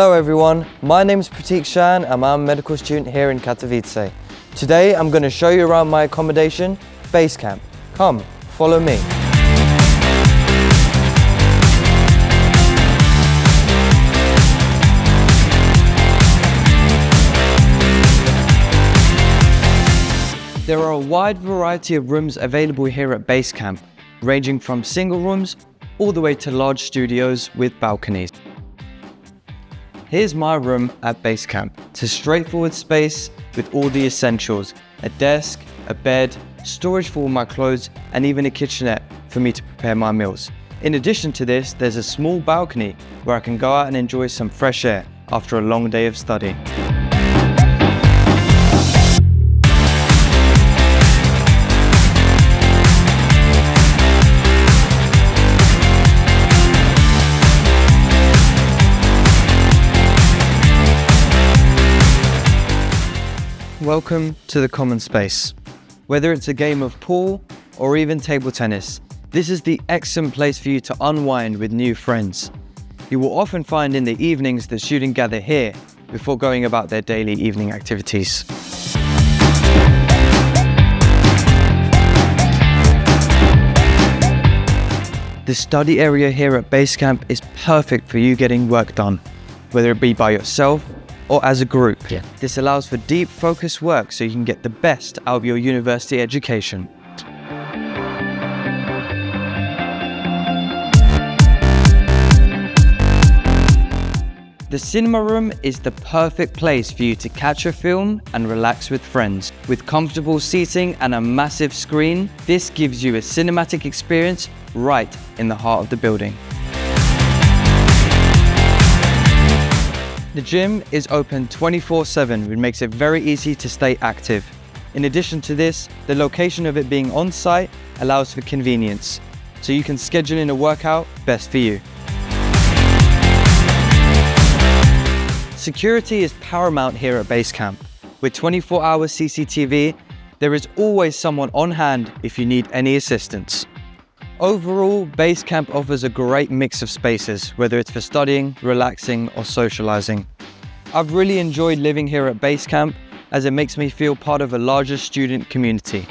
Hello everyone, my name is Pratik Shan and I'm a medical student here in Katowice. Today I'm going to show you around my accommodation, Basecamp. Come, follow me. There are a wide variety of rooms available here at Basecamp, ranging from single rooms all the way to large studios with balconies. Here's my room at Basecamp. It's a straightforward space with all the essentials: a desk, a bed, storage for all my clothes, and even a kitchenette for me to prepare my meals. In addition to this, there's a small balcony where I can go out and enjoy some fresh air after a long day of study. Welcome to the common space. Whether it's a game of pool or even table tennis, this is the excellent place for you to unwind with new friends. You will often find in the evenings that students gather here before going about their daily evening activities. The study area here at Basecamp is perfect for you getting work done, whether it be by yourself or as a group. This allows for deep focused work so you can get the best out of your university education. The cinema room is the perfect place for you to catch a film and relax with friends. With comfortable seating and a massive screen, this gives you a cinematic experience right in the heart of the building. The gym is open 24/7, which makes it very easy to stay active. In addition to this, the location of it being on site allows for convenience, so you can schedule in a workout best for you. Security is paramount here at Basecamp. With 24-hour CCTV, there is always someone on hand if you need any assistance. Overall, Basecamp offers a great mix of spaces, whether it's for studying, relaxing, or socializing. I've really enjoyed living here at Basecamp as it makes me feel part of a larger student community.